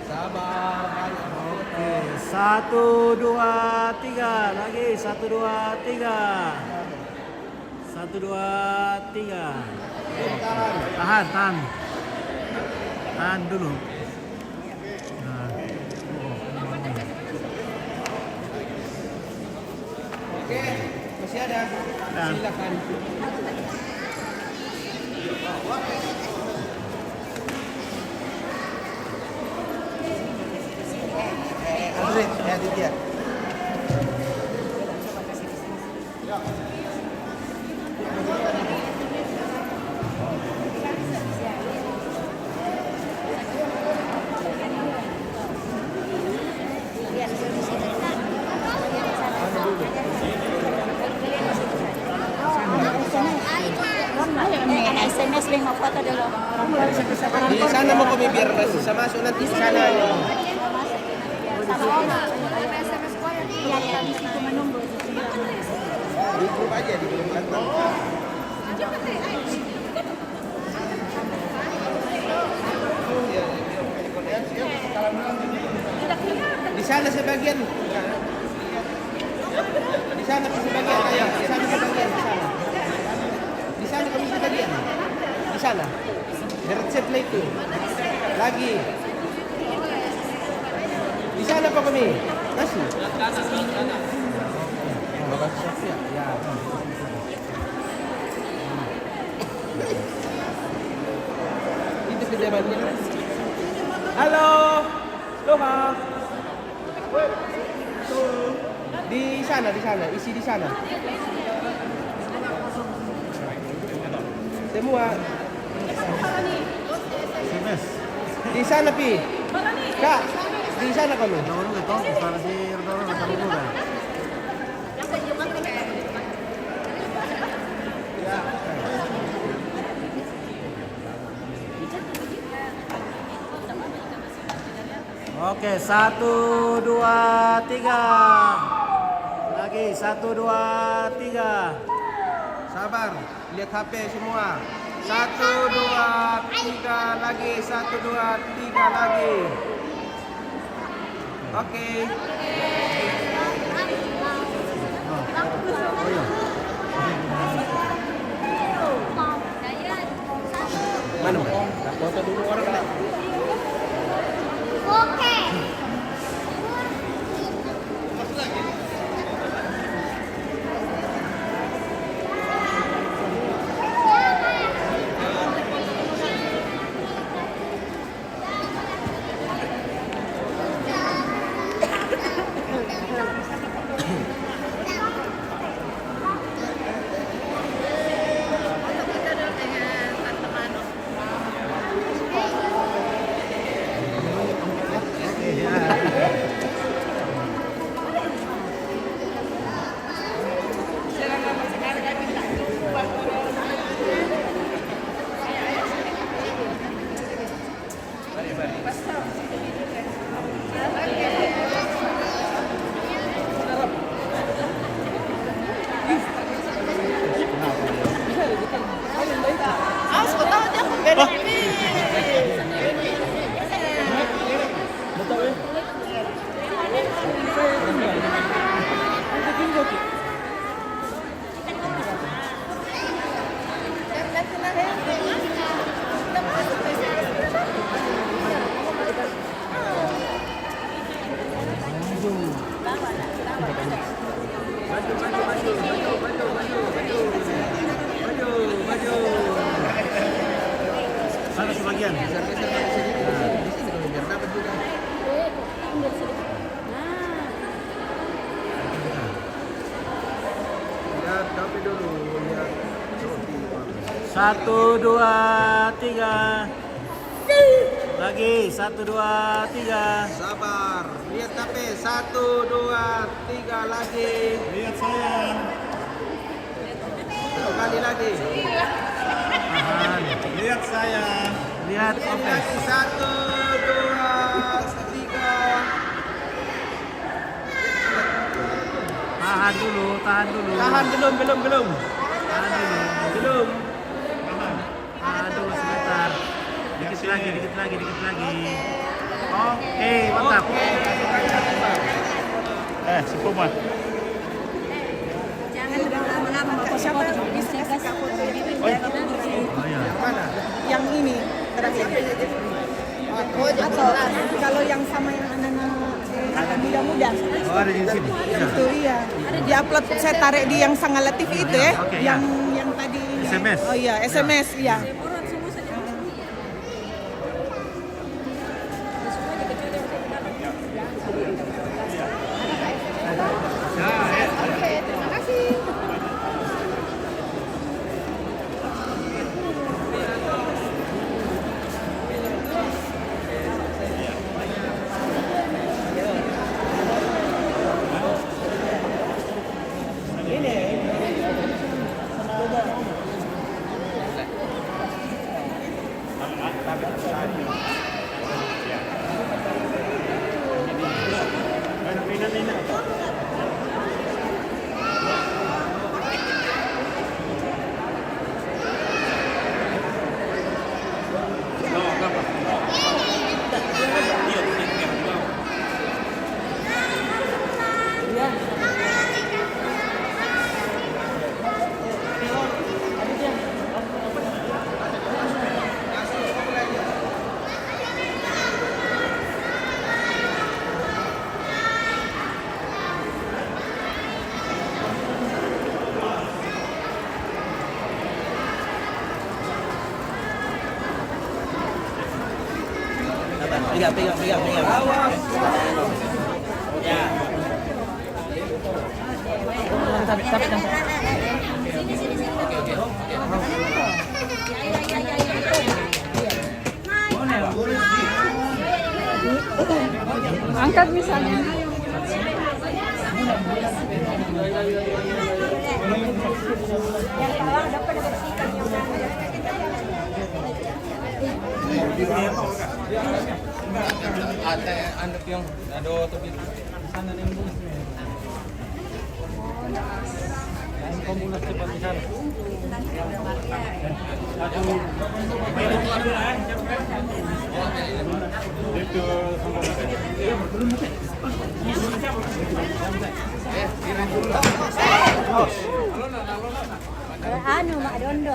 Sabar. Oke, 1, 2, 3. Lagi 1, 2, 3. 1, 2, 3. Tahan, tahan. Tahan dulu. Nah. Oke, masih ada. Silakan. Andre, Aditya. SMS 5 foto dulu. Di sana mau kami biar bisa masuk nanti di sana. Sama Oma. SMS ko yan. Iya, kami situ menunggu. Di grup aja di grup kantor. Di sana sebagian. Di sana sebagian. Ayo, di sana sebagian. Di sana. Di sana kami sebagian. Di sana. Resep itu. Lagi. Di sana apa kami? Masih. Ya. Itu kejamannya. Halo. Loha. Di sana, isi di sana. Semua. SMS. Di sana pi. Kak, di sana kami. Dulu gitu, para si Rodoro nggak dulu kan. Oke, 1, 2, 3. Lagi 1, 2, 3. Sabar, lihat HP semua. 1, 2, 3 lagi. 1, 2, 3 lagi. Oke. Mana? Foto dulu orang lah. Oke. Sana sebagian. Satu, dua, tiga. Lagi 1, 2, 3. Sabar, lihat HP. 1, 2, 3 lagi. Lihat saya. Satu kali lagi. Tahan. Lihat saya. Lihat oke. 1, 2, 3. Tahan dulu, tahan dulu. Tahan belum. Tahan dulu. Belum. Tahan dulu sebentar. Dikit lagi, dikit dikit lagi. Oke, mantap. Si Puma. Jangan lama-lama siapa bisa kasih foto di Oh iya. Mana? Yang ini terakhir. Atau kalau yang sama yang anak muda-muda. Oh, ada di sini. Itu iya. Di upload saya tarik di yang Sangal Latif itu ya. Oke, ya. Yang tadi SMS. Oh iya, SMS iya. Pegang. Awas. Ya. Angkat misalnya. Yang salah dapat bersihkan Ada anak yang ada tapi sana yang bus. Yang komunas cepat di sana. Anu Mak Dondo.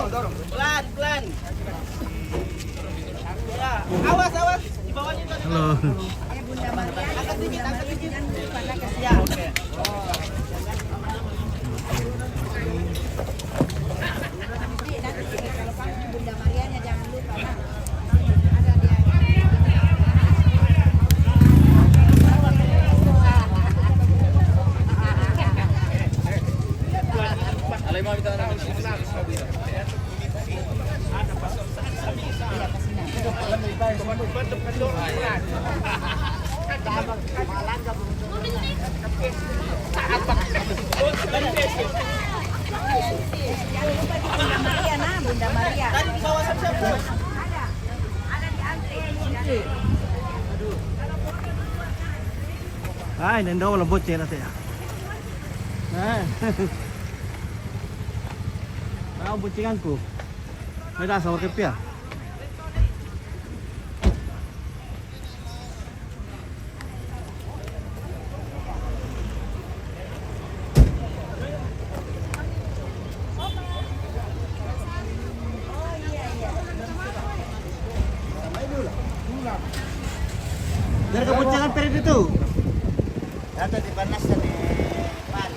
Dorong. Pelan. Ya, awas. Di bawahnya itu. Halo. Bunda Maria. Angkat dikit. Pada kasih. Ya, oke. Kalau panggil Bunda Marianya jangan lupa. Ada dia. Alay mau kita nak Bunda Maria nah, Bunda Maria. tadi di bawah siapa? Ada di antri. Ay, nandaw wala botse na siya. Botsingan ko. May nasa wakip ya. Dari kebuncangan periode itu. Dato di panas dan di pan.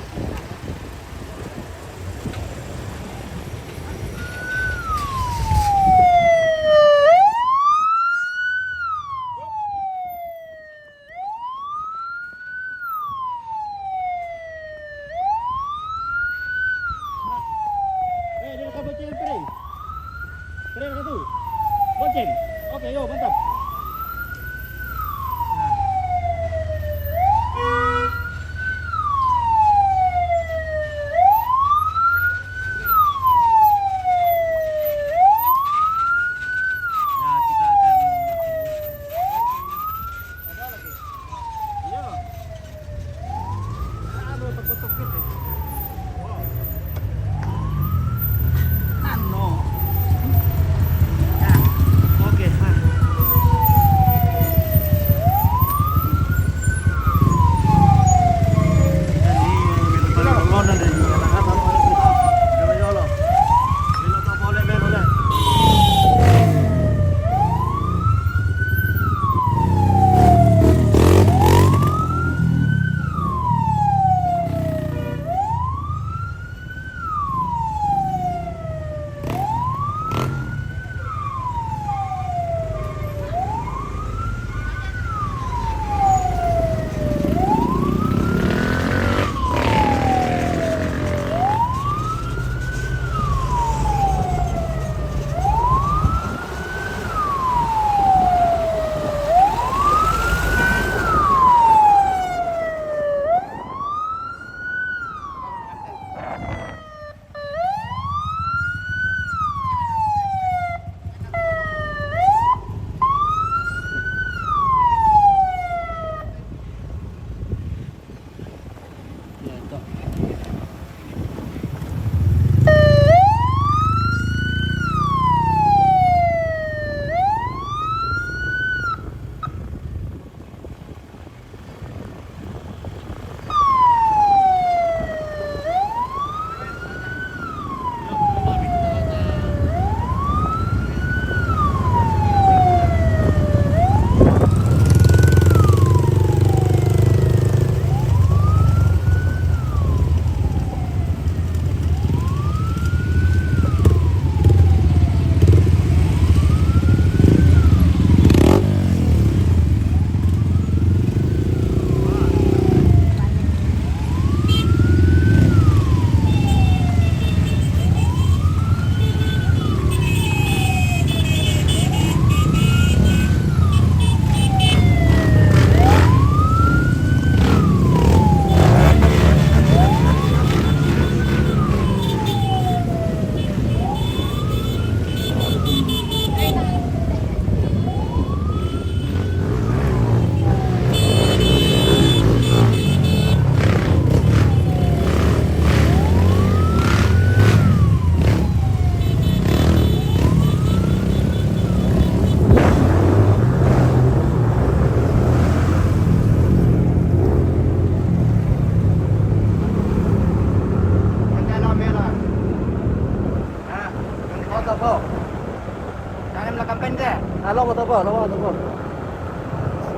Along atau apa? Along atau apa?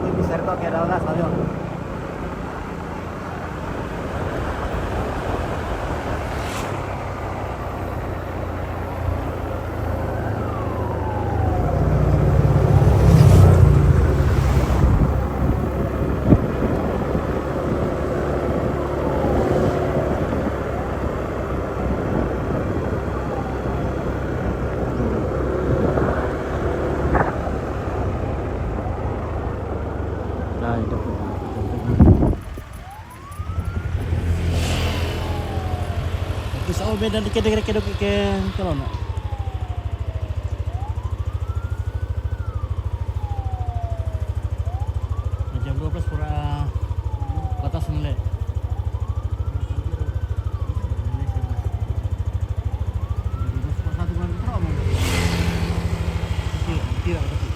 Ini bisa retok ya dalam gas ayo. Nah, itu. Bisa beda dikit kalau nak. Jam 12 pura batas mulai. Tidak, tapi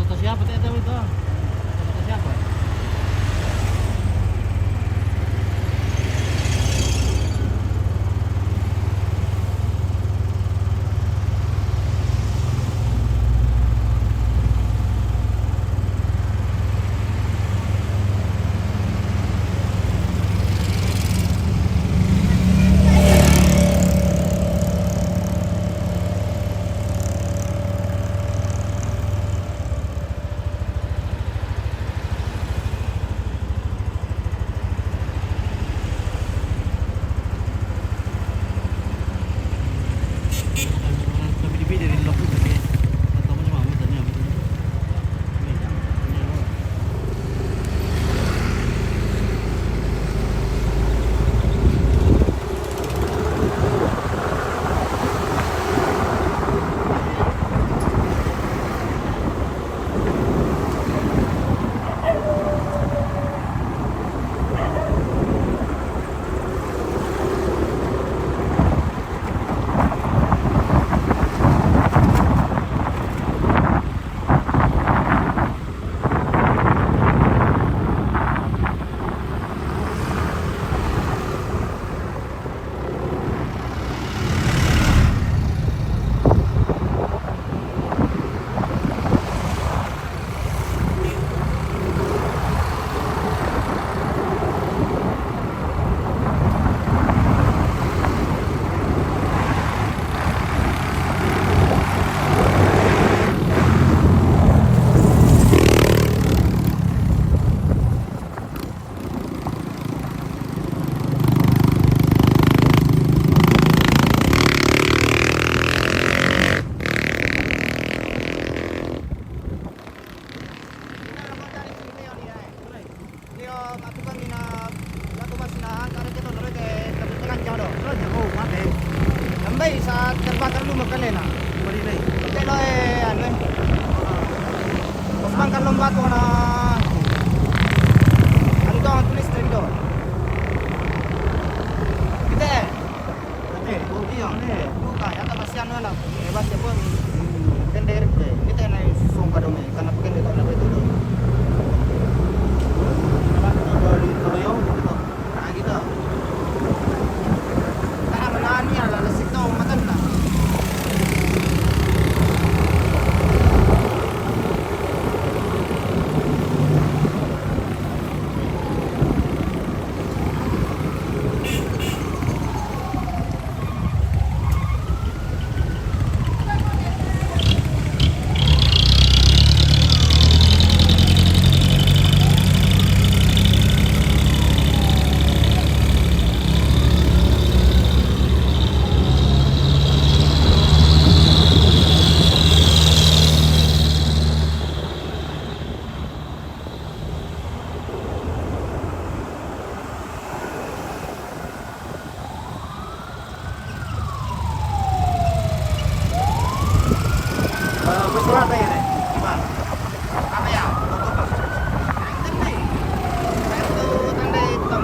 foto siapa tadi itu? Foto siapa? Tapi di dari lock itu sih. Atau macam apa tadi apa tu? Tambay sa terbakar lu makalena. Marilay. Kaya ano eh. Osman kan lombato na. Ano daw ang tulis dito? Kita. Oke, iya nih. Buka ya ta masih ano lang. Bebas ya pun. Kan direct eh. Kita na sung ka dumi kana pagin dito na betul. surat aja deh. Apa ya? Tanda hitam.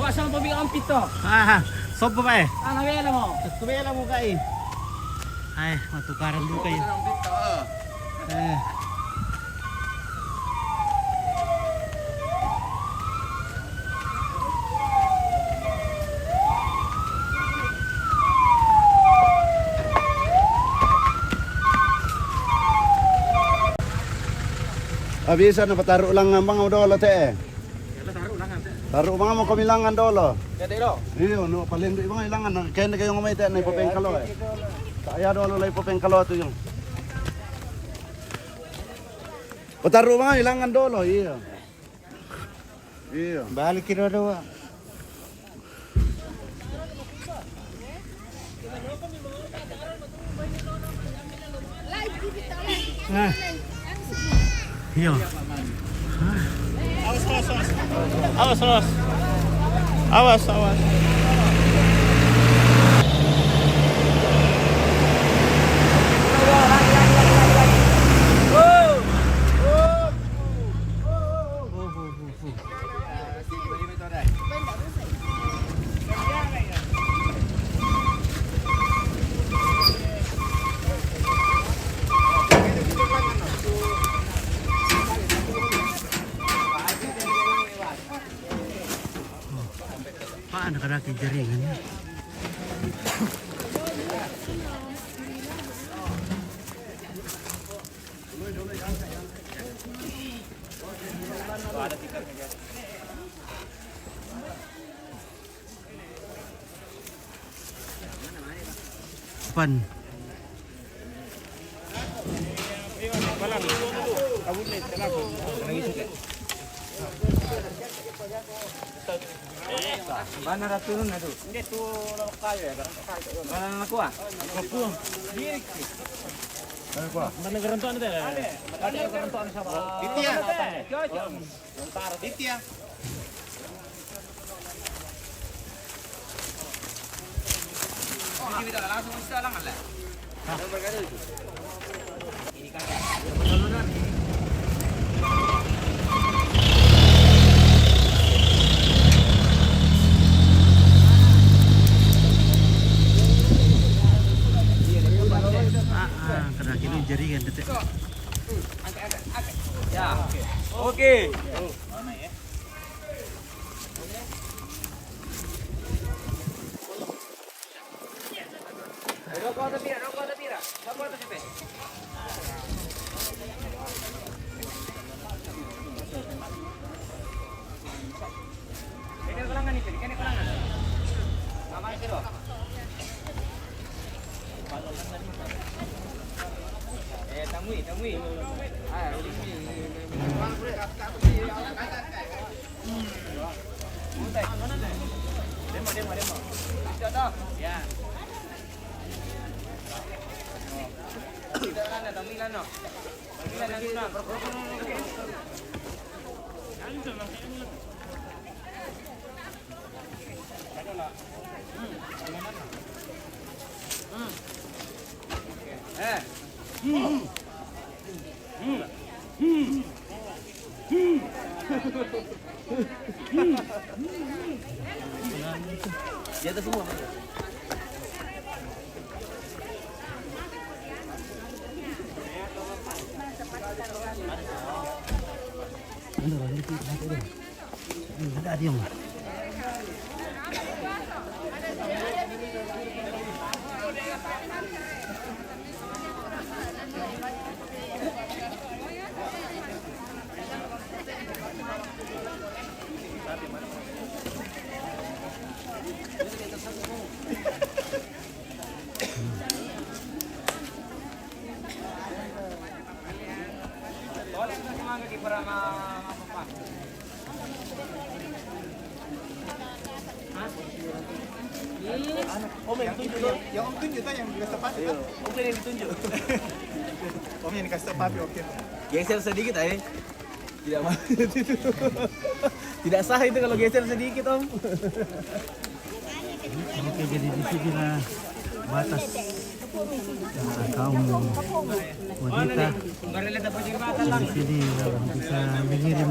Bawa sama pabigyan pito. Ah, sopo pa eh. Ah, nabela mo. Kumela mo ka eh. Ay, matukaran dulu kayo. Bisa na pataro lang ang mga dolo te. Taro mga mo kamilangan dolo. Kaya lo. Iyo no palindo mga ilangan kaya na kayo ngumay te na ipopengkalo eh. Kaya dolo lay ipopengkalo to yung. Pataro mga ilangan dolo iyo. Iyo. Balik kira daw. Ah. Iyo. Awas. Paano ka natin jaringan niya? Pan. Mana raturun na to? Hindi to kayo ya, mana na nakuha? Nakuha. Ano ko? Mana garantuan ito eh? Ada garantuan sa Ditya. Yung tara Ditya. Hindi kita langsung isa lang ala. Ano ba gado ito? Ini kagak. Kena kilo jaringan detik. Ya. Oke. Rokok atau pira? Rokok atau cepe? Ini kelangan nih, ini kelangan. Mama itu loh. Temui. Ah, Demo. Sudah ya. Tamilan no. Tamilan lagi na. Di atas semua. Ada dia. Om yang tunjuk tuh. Yang Om tunjuk tuh yang dikasih sepatu. Om yang ditunjuk. Om yang dikasih sepatu, oke. Geser sedikit aja. Tidak mau. Tidak sah itu kalau geser sedikit, Om. Oke, jadi di sini lah batas kaum wanita di sini bisa mengirim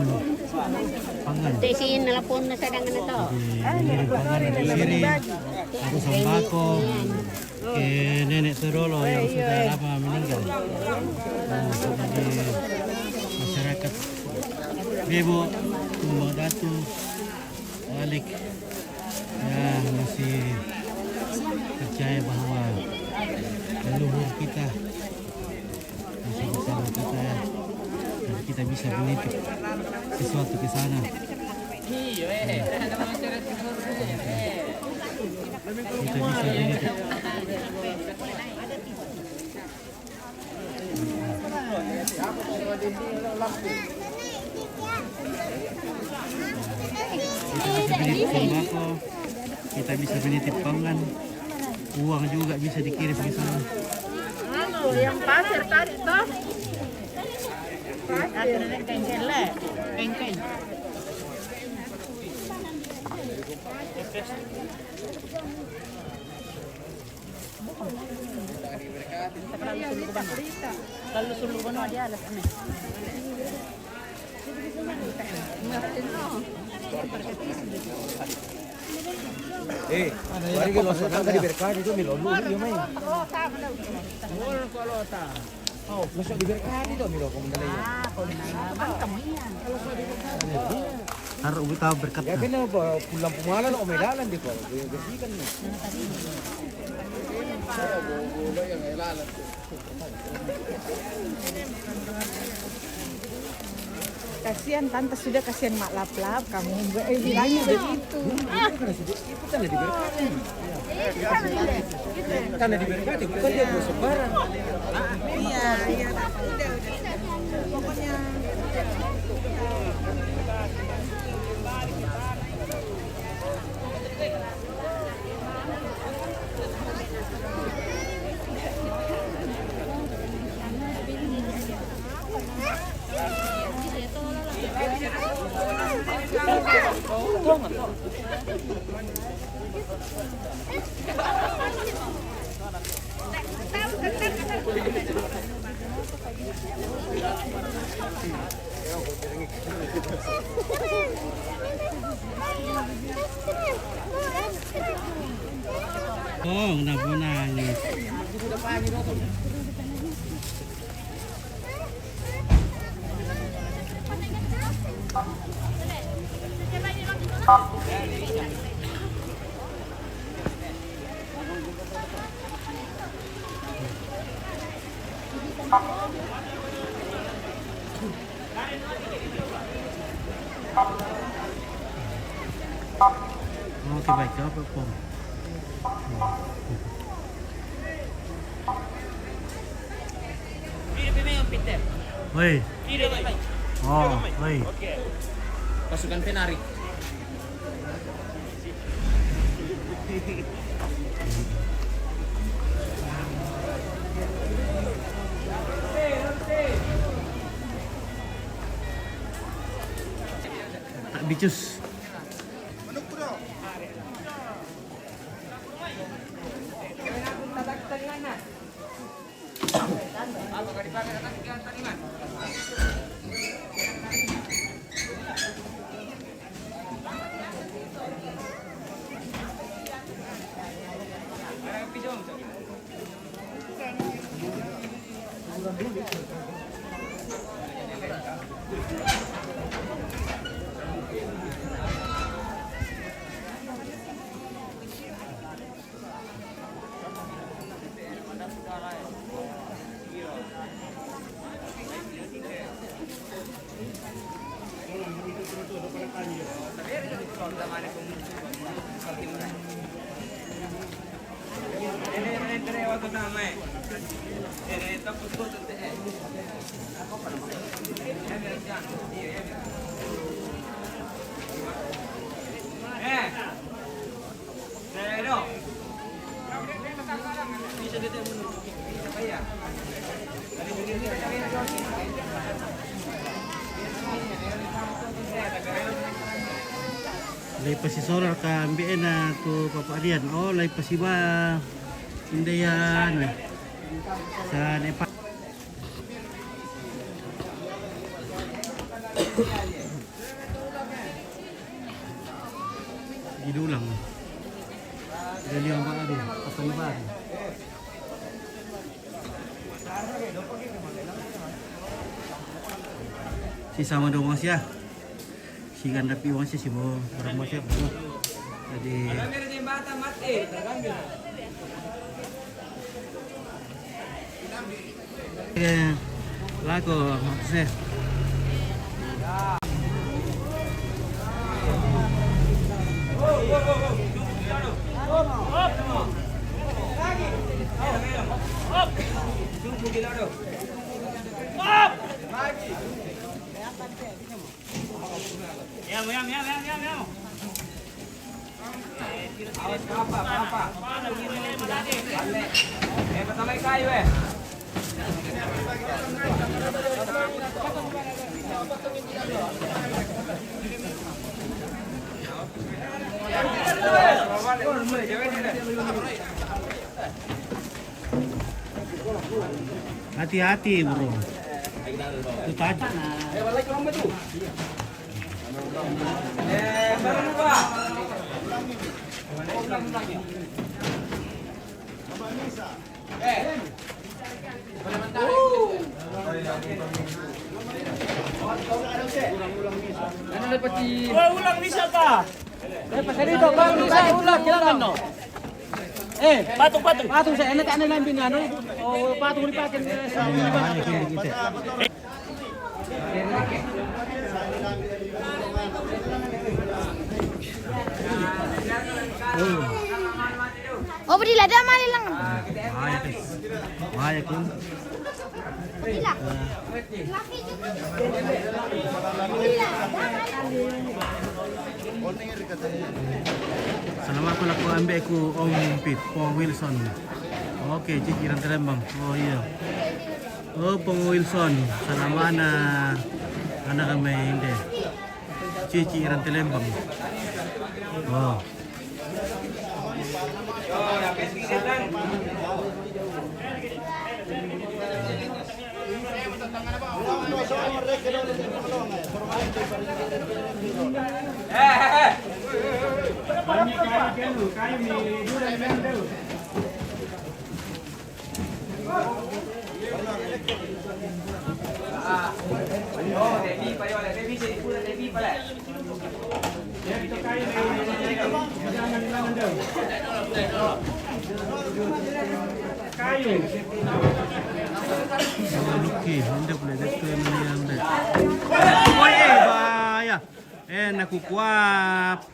pangan. Tesiin nelpon na sa dangan ito. Mengirim pangan dari sini, atau sembako ke nenek Torolo yang sudah lama meninggal. Nah, sebagai masyarakat Bebo, Tumbang Datu, balik ya masih percaya bahwa leluhur kita masih bersama kita dan kita bisa menitip sesuatu ke sana. Kita bisa menitip. Kita bisa menitip sembako, kita bisa menitip pangan, uang juga bisa dikirim ke sana. Yang pasir tadi toh. Akhirnya kengkel lah, kengkel. Kalau suluban dia alas aneh. Mari kita masuk tadi berkah itu milolu yo mai. Oh, masuk di berkah itu milo komendalay. Harus kita berkat. Ya kena pulang pumalan o medalan di ko. Bersihkan ni. Kasihan tante sudah kasihan mak lap-lap kamu bilangnya begitu. Itu kan di berkah. Kan di berkah bukan dia buat sebaran. Iya, iya. Udah. Pokoknya Oh, nangis. Oke, baik. Apa pun. Woi. Oh, woi. Pasukan penarik. Tak bicus. Lai pasisorar ka ambiin na to paparian. Oh, lai pasiba. Hindi yan. Sa Nepal. Gidulang. Dali ang baado, kapaliban. Si sama dong siya. Si ganda piwang siya si mo orang mo siya. Jadi lago maksudnya. Hati-hati bro. Itu tajam. Ulang bisa pa. Pasal dito, bang bisa ulang kailangan no. Patung. Patung sa enak ano lang binano. O patung lipatin sa Oh, beri lada mali lang. Bahaya kun. Bila. Laki juga. Bila. Salamat pala ko ambil ko Om Pit Pong Wilson. Oke, ciciran Terembang. Oh iya. Oh Pong Wilson, salamat na anak kami hindi. Ciciran Terembang. Oh. Luki, hindi boleh dito yang deh. Oh bahaya. Nakukuha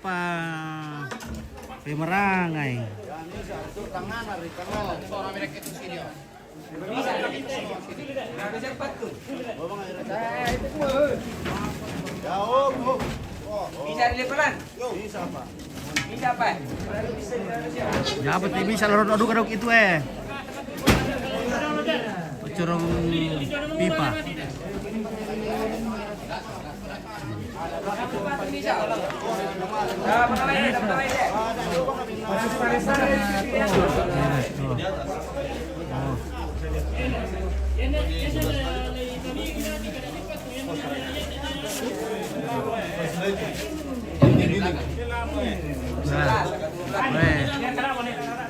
pa. Pemerangay. Bisa diliperan? Bisa pak. Bisa pak. Ya betul bisa lorot aduk itu Corong pipa.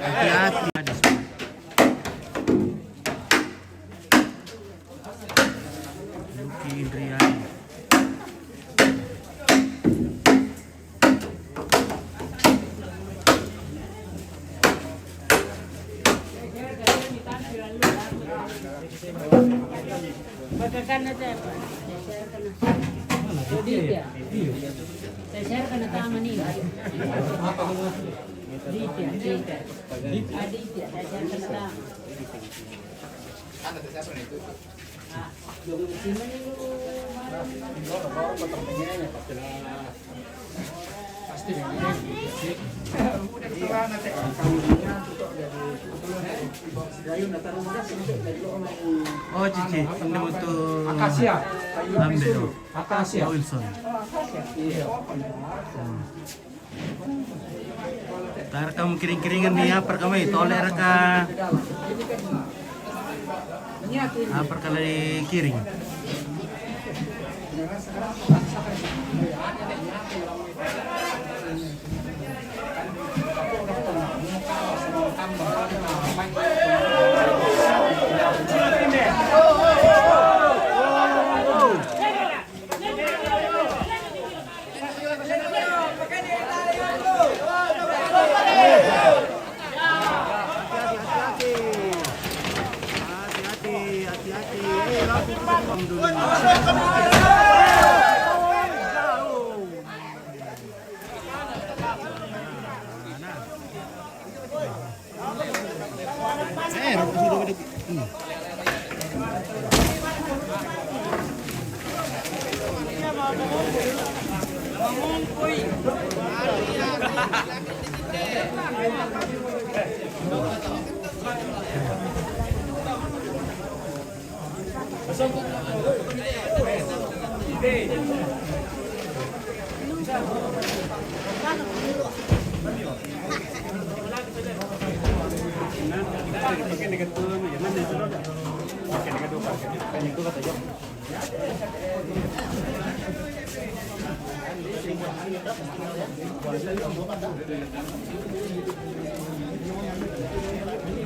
Hati-hati. Luki Indriani. Saya kena taman ini. Aditya. Saya kena taman. Oh cici, ini untuk Akasia. ambil. Akasia. Wilson. Tar kamu kiring-kiringan nih apa kami toler ka perkara kiring.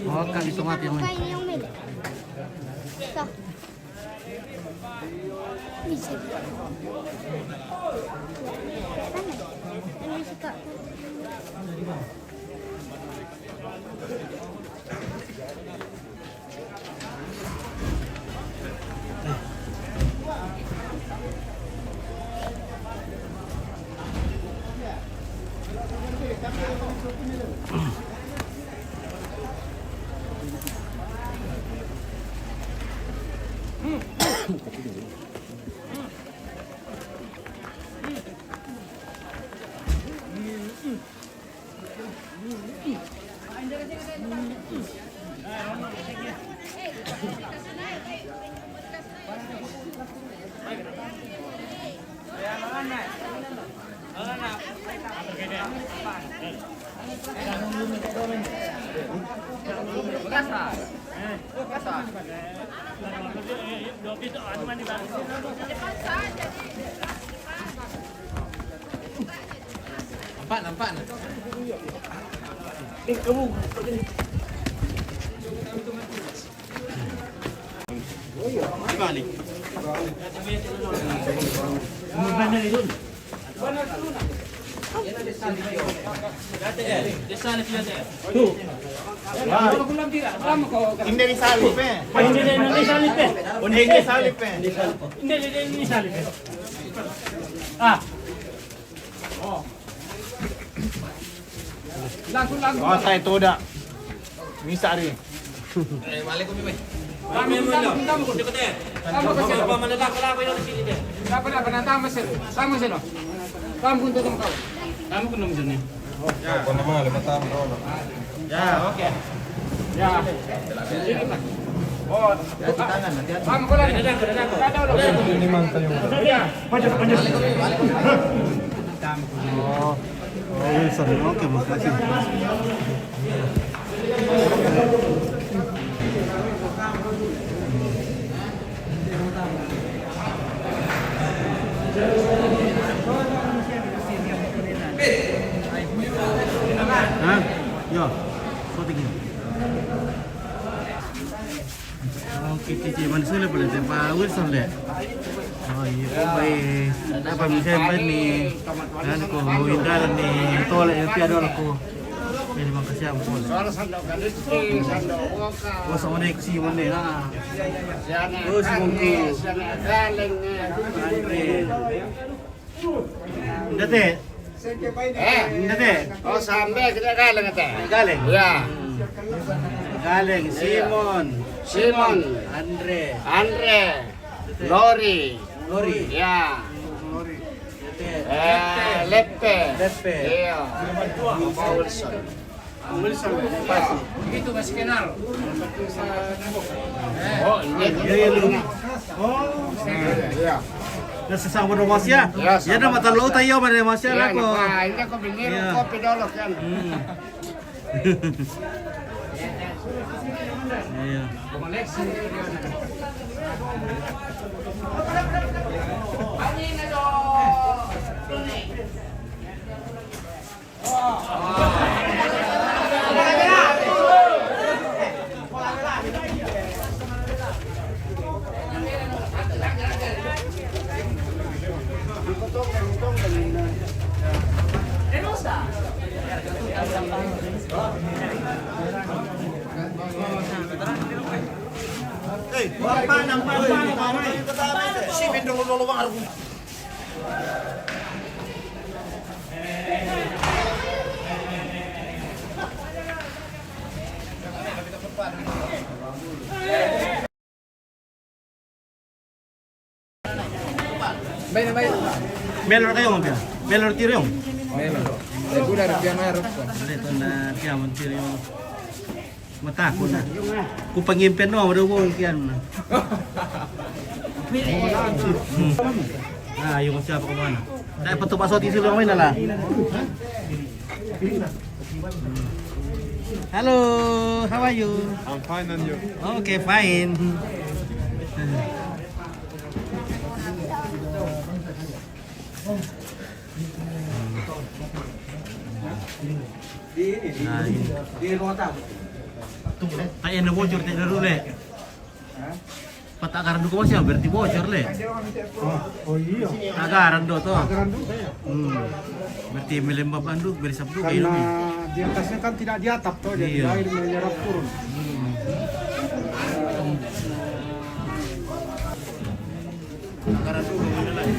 Oh, kali tomat yang Kain yang beda. Ito. Bisa. Ano suka? Nampak. Gimana nih? Hindi rin salip eh. Hindi salip eh. Hindi salip eh. Hindi salip eh. Ah. Langsung. Oh, tayo tuda. Misa rin. Kami mo lang. Kamu ko dito eh. Kamu kasi pa manlalaki lang sini deh. Dapat panatama sila. Kamu sila. Kamu kunto tong kau. Kamu kuno mo dun eh. Ya, oke. Ya. Oh, Tangan, hati-hati. kamu ko lang. Kada ulo. Ini mangkal yung. Panjat. Oh, Wilson. Oke, makasih. Hah? Yo, kau tinggi. Oke, cici mana sulit boleh Pak Wilson deh. Oh iya, baik. Apa bisa baik nih? Kan ko indalan ni tole yung piado ko. Ini makasih ampun. Oh, sama nih si mana na? Oh, si Mungku. Dati. Dati. Oh, sampai kita galing ate. Galing. Ya. Galing Simon, Andre, Lori. Ya. Lepe. Iya. Wilson. Begitu masih kenal. Oh, ini. Oh, Iya. nasasama ng Masya. Yes, Yan na matalo tayo man ng Masya Iya, ko. ini aku bingung Iya. kopi dulu kan. Iya. Melor kayo mo pia. Melor tiro yung. Udah rupiah merah. Ito na kaya mo tiro yung mata ko na. Kung pangimpen no, madugo kiyan na. Ah, yung siapa kemana? Dahil patupasot isi lang may nala. Hello, how are you? I'm fine and you? Okay, fine. Di ruang tamu. Kaya na bocor tayo na rule. Patakaran do ko masih berarti bocor le. Oh iya. Agaran do to. Berarti melembab andu berisap do kayo. Di atasnya kan tidak di atap toh, jadi Iya. air menyerap turun. Agaran do mana lagi?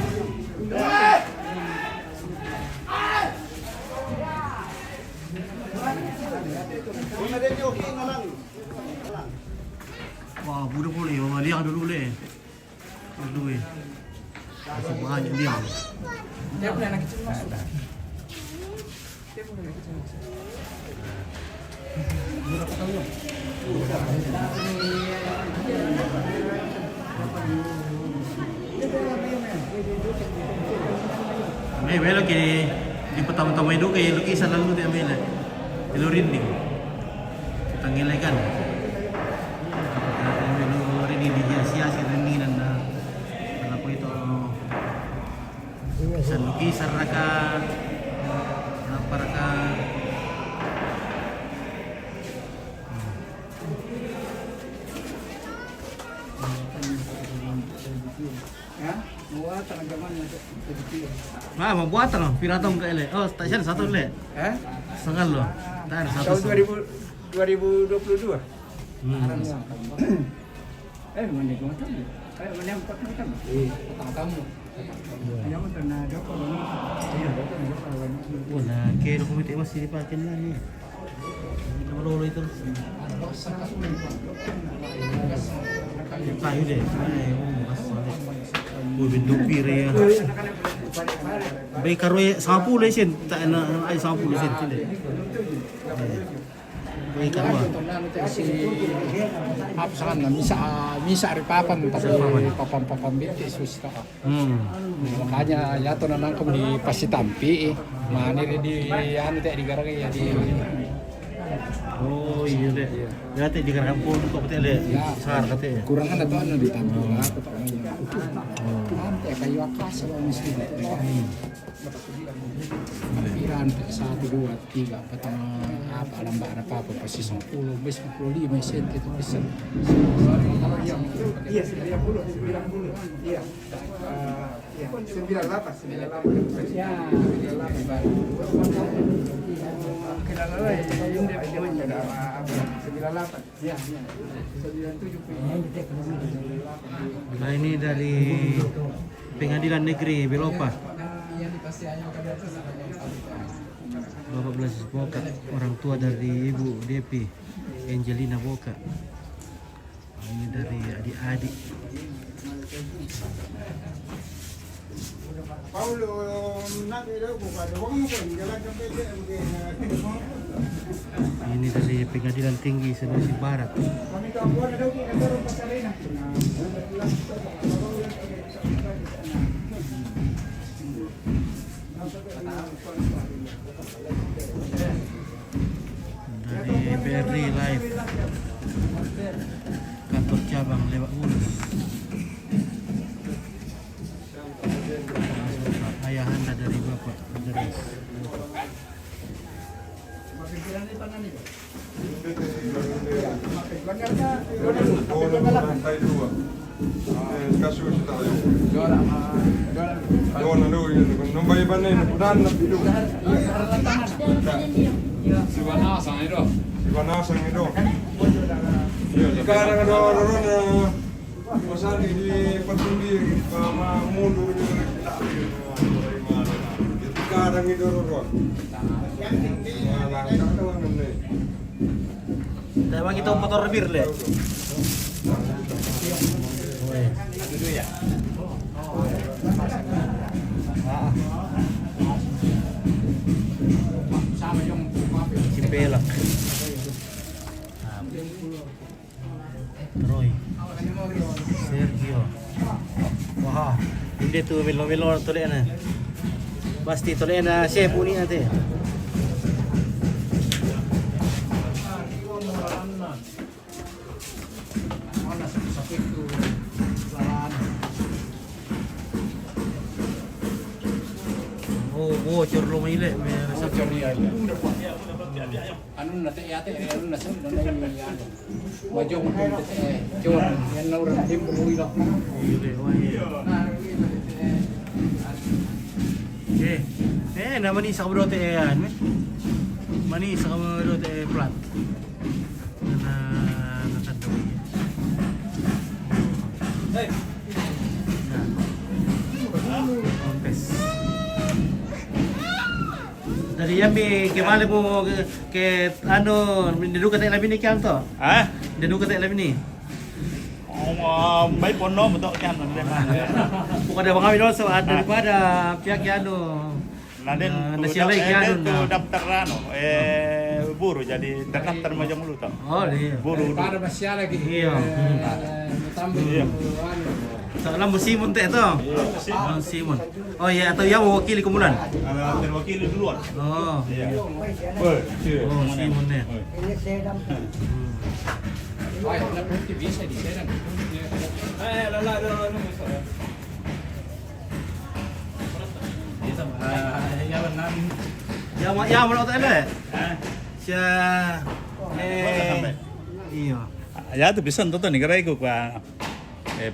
Wah, budak boleh, wah liang dulu le. Dulu eh. Masih banyak liang. Dia punya anak kecil masuk. Belok di pertama-tama itu kayak lukisan lalu dia ambil telurin nih. Tanggilai kan. Ini dihiasi ini dan apa itu lukisan raka apa raka buat tang piratong ke ele. Oh, stasiun satu le. Setengah lo. Tar satu. Tahun 2022. Mana kau tahu? Mana yang potong kamu? Potong kamu. Yang mana nak jauh ni? Iya, jauh. Oh, nah, kira komite masih dipakai lah ni. Lolo itu. Kayu deh. Binduk pire ya. Baik karoy 10 sen, tak nak ay 10 sen sini. Baik karoy. Si apa sana misa ripapan tapi papan binti susah. Makanya ya tuh nangkem di Pasitampi, mana di anu teh di garang ya di. Oh iya deh. Berarti di kampung kok betul deh. Sar katanya. Kurang kan atau anu di tampung aku tak main. Nanti kayu akas kalau mesti. Pikiran 1, 2, 3, 4, apa lambat apa pasti 10, 55 sen itu bisa. Iya 90. Iya. 98. Ya. Nah ini dari Pengadilan Negeri Belopa. Bapak Blasis Boka, orang tua dari Ibu Depi Angelina Boka. Ini dari adik-adik. Ini dari Pengadilan Tinggi Sulawesi Barat. Dari BRI Live. Sekarang ada orang masalah di petinggi mundur sekarang itu orang Emang kita motor bir le. Cimpelak. Troy. Sergio. Wah, hindi tu melo tole na. Pasti tole na chef uni ate. Oh, curlo maile, may resep. Ano na te ate, ano na sa ano na wajong te jor yan na orang tim builo. Na manis sa kabrote yan. Manis sa kabrote plat. Na nakadawi. Hey. Ompes. Dari yami kemana mo ke ano diduga tayo labi ni kyan to? Ha? Diduga tayo labi ni. May pono mo to kyan Bukan ada bang Amino so ada daripada pihak ano. Nasyalay kyan itu daftar ano buru jadi terdaftar macam lu tau. Oh, iya. Buru. Para masya lagi. Iya. Tambah Sa alam mo Simon te ito. Simon. Oh iya, atau yang mewakili kemudian. Terwakili duluan. Oh. Iya. Oh, Simon ya. Ay, na pwede bisa di sana. Ya mau tahu le. Siya iya. Ya tu bisa tuh nih kira ikut pa.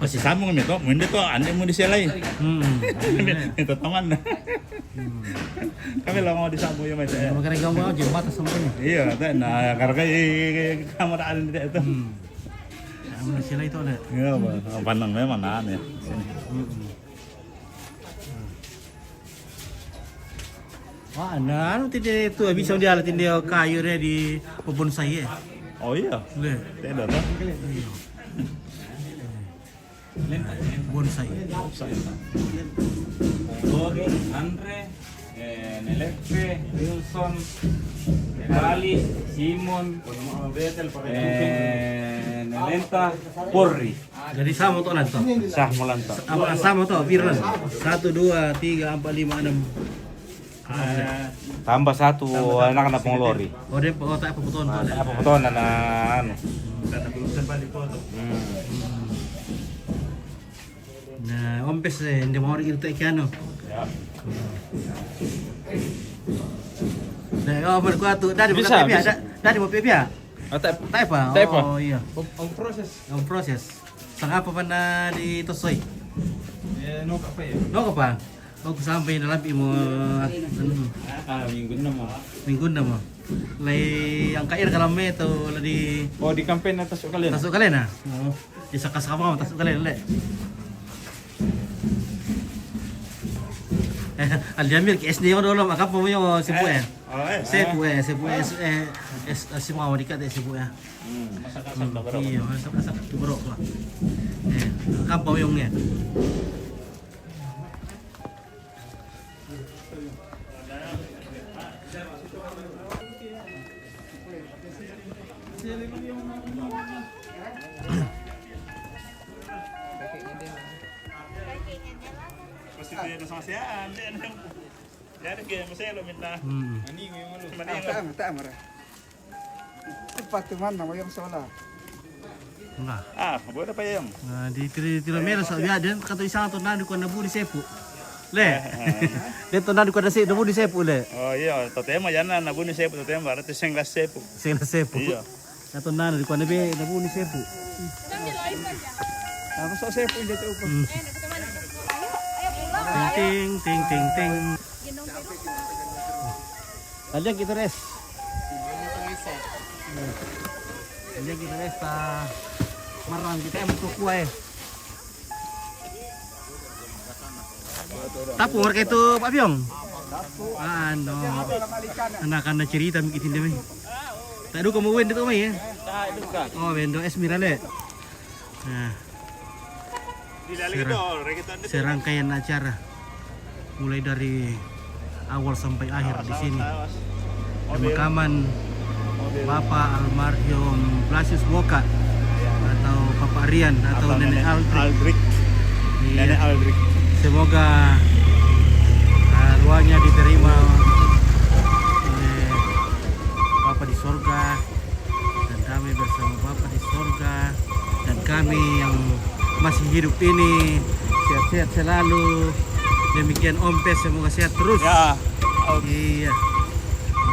Pasti sambung nih tuh, mende tuh ande mau diselai. Itu teman. Kami lah mau disambung ya macam. Makanya kamu mau jembat sampainya. Iya, nah karena kamu ada di itu. Kamu sila itu le. Iya, pandang memang aneh. Wah, nah, anu tadi itu bisa dia lihat dia kayu di bonsai ya. Oh iya, Le. tidak tuh. Bonsai. Lori, Andre, Nelepe, Wilson, Bali, Simon, Nelenta, Porri. Jadi sama tuh lanto. Sah Molanta. Apa sama tuh Firman? 1 2 3 4 5 6. Tambah satu anak-anak pengelori. Oh dia tak apa beton tuh. Apa betul anak Nah, ompes hindi mo rin ito ikiano. Nah, oh berkuat tuh. Dari bukan PPA, dari mau PPA. Tak apa? tak apa. Oh iya. proses. Ang proses. Sang apa pa na di Tosoy? No ka pa eh. No ka pa? O sampai na labi mo minggu na mo. Lay ang kair kalame to ladi Oh di campaign atas kalian. tasuk kalian na. Oh. Isa kasama mo tasuk kalian le. Aljamir ke SD mo dulu makap mo yung sipu eh. Sipu semua mau dikat sipu ya. Masak-masak tak berapa. Iya, masak-masak tu berok lah. Kampau yongnya. Pasti dia sama siaan. Ya ada game saya lo minta. Tak marah. Tepat teman nama yang sola. Enggak. Ah, boleh apa yang? Nah, di tira mera sa biya din kato isang to na ko na buli sepu. Le. Dito na ko na si nabo ni Sepu le. Oh iya, totema yana nabu ni sepo totema berarti senglas sepo. Sila Sepu. Iya. Ato na ko na be nabo ni Sepu. Tapos sa sepo hindi ito upo. Ting ting ting ting. Alyag kita res. Alyag kita res ta marang kita yang kukuha eh. Tapo mereka itu Pak Biong. Ano? Anak na cerita mungkin demi. Tak ada kamu win itu mai ya? Oh, Wendo Esmirale. Nah. Serangkaian acara mulai dari awal sampai akhir di sini. Pemakaman Bapak almarhum Blasius Boka atau Bapak Rian atau Nenek Aldrik. Nenek Aldrik. Semoga arwahnya diterima oleh Bapak di sorga dan kami bersama Bapak di sorga dan kami yang masih hidup ini sehat-sehat selalu. Demikian Om Pes, semoga sehat terus. Ya. Iya.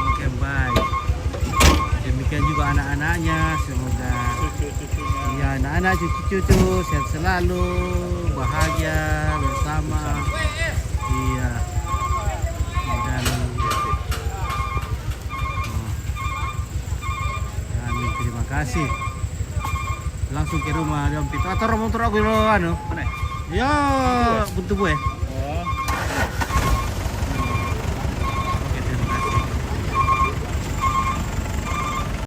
Oke, baik. Demikian juga anak-anaknya, semoga iya anak-anak cucu-cucu sehat selalu, bahagia bersama. Iya. Dan kami terima kasih. Langsung ke rumah Om Pito. Atau motor aku anu. Ya, buntu gue.